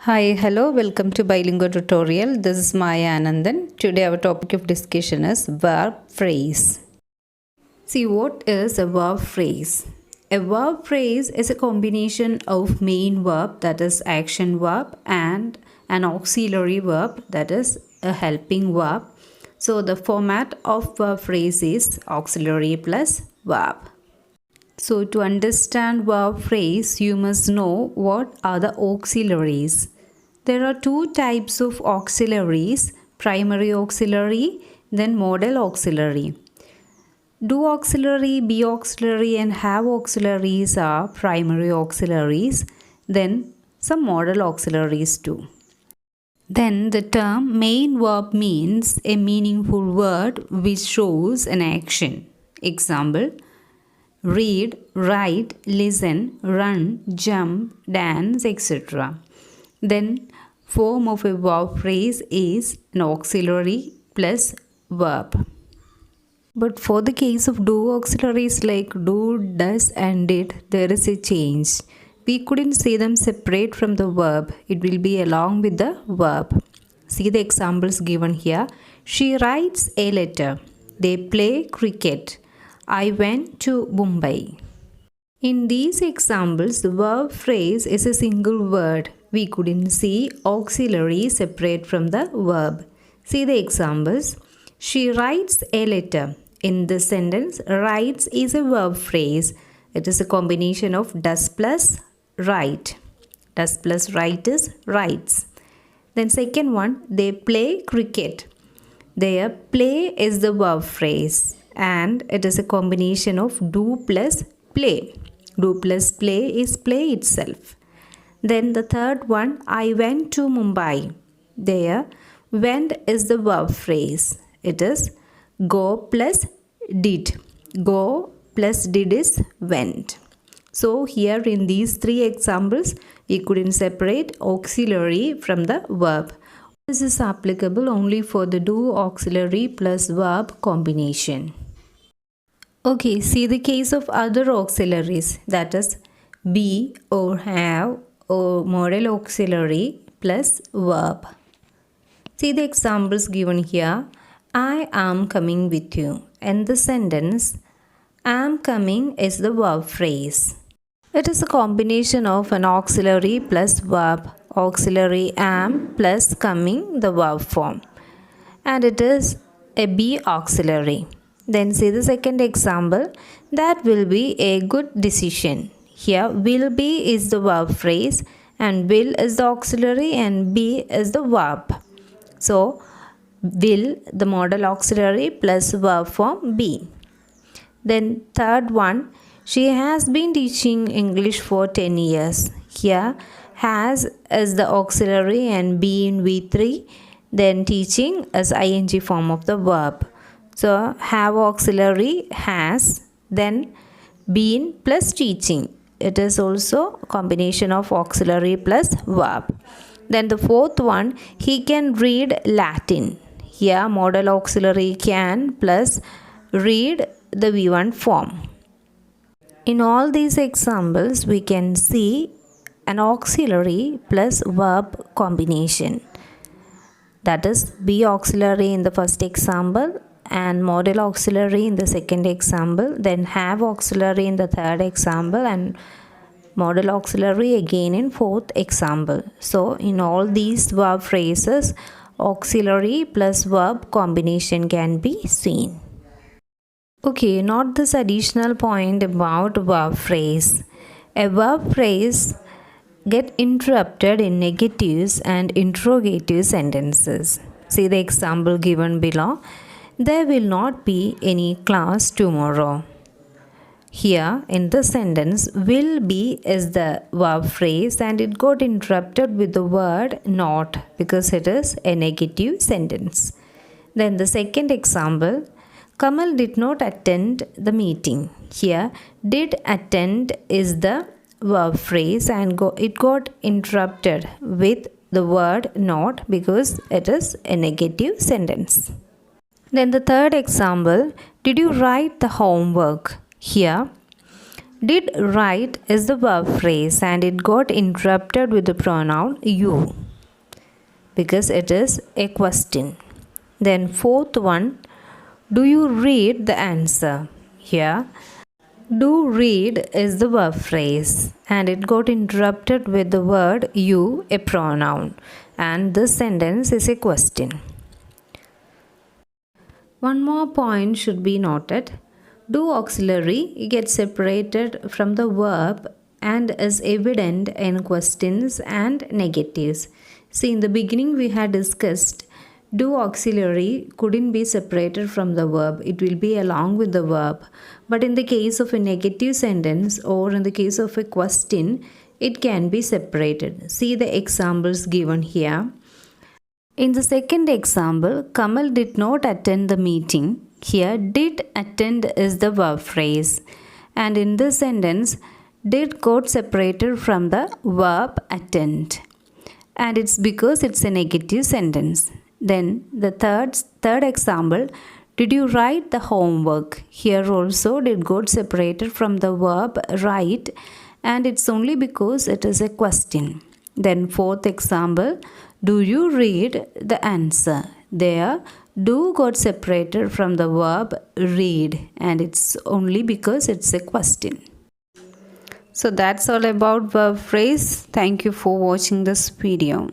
Hi, hello, welcome to Bilingual Tutorial. This is Maya Anandan. Today our topic of discussion is verb phrase. See, what is a verb phrase? A verb phrase is a combination of main verb, that is action verb, and an auxiliary verb, that is a helping verb. So the format of verb phrase is auxiliary plus verb. So to understand verb phrase, you must know what are the auxiliaries. There are two types of auxiliaries, primary auxiliary, then modal auxiliary. Do auxiliary, be auxiliary and have auxiliaries are primary auxiliaries, then some modal auxiliaries too. Then the term main verb means a meaningful word which shows an action. Example: read, write, listen, run, jump, dance, etc. Then form of a verb phrase is an auxiliary plus verb. But for the case of do auxiliaries like do, does and did, there is a change. We couldn't say them separate from the verb. It will be along with the verb. See the examples given here. She writes a letter. They play cricket. I went to Mumbai. In these examples, the verb phrase is a single word. We couldn't see auxiliary separate from the verb. See the examples. She writes a letter. In this sentence, writes is a verb phrase. It is a combination of does plus write. Does plus write is writes. Then second one, they play cricket. Their play is the verb phrase and it is a combination of do plus play. Do plus play is play itself. Then the third one, I went to Mumbai. There, went is the verb phrase. It is go plus did. Go plus did is went. So here in these three examples, we couldn't separate auxiliary from the verb. This is applicable only for the do auxiliary plus verb combination. Okay, see the case of other auxiliaries, that is be or have or modal auxiliary plus verb. See the examples given here. I am coming with you. In the sentence, am coming is the verb phrase. It is a combination of an auxiliary plus verb. Auxiliary am plus coming, the verb form. And it is a be auxiliary. Then see the second example. That will be a good decision. Here will be is the verb phrase and will is the auxiliary and be is the verb. So will the modal auxiliary plus verb form be. Then third one, she has been teaching English for 10 years. Here has is the auxiliary and be in V3. Then teaching is ing form of the verb. So have auxiliary has, then been plus teaching. It is also a combination of auxiliary plus verb. Then the fourth one, he can read Latin. Here modal auxiliary can plus read the V1 form. In all these examples, we can see an auxiliary plus verb combination. That is be auxiliary in the first example and modal auxiliary in the second example, then have auxiliary in the third example and modal auxiliary again in fourth example. So in all these verb phrases, auxiliary plus verb combination can be seen. Okay, note this additional point about verb phrase. A verb phrase get interrupted in negatives and interrogative sentences. See the example given below. There will not be any class tomorrow. Here in this sentence, will be is the verb phrase and it got interrupted with the word not because it is a negative sentence. Then the second example, Kamal did not attend the meeting. Here, did attend is the verb phrase and it got interrupted with the word not because it is a negative sentence. Then the third example, did you write the homework? Here, Did right is the verb phrase and it got interrupted with the pronoun you because it is a question. Then fourth one, do you read the answer? Here, do read is the verb phrase and it got interrupted with the word you, a pronoun, and this sentence is a question. One more point should be noted. Do auxiliary gets separated from the verb and is evident in questions and negatives. See, in the beginning we had discussed do auxiliary couldn't be separated from the verb. It will be along with the verb. But in the case of a negative sentence or in the case of a question, it can be separated. See the examples given here. In the second example, Kamal did not attend the meeting. Here, did attend is the verb phrase. And in this sentence, did got separated from the verb attend. And it's because it's a negative sentence. Then the third example, did you write the homework? Here also did got separated from the verb write and it's only because it is a question. Then fourth example, do you read the answer? There, do got separated from the verb read and it's only because it's a question. So that's all about verb phrase. Thank you for watching this video.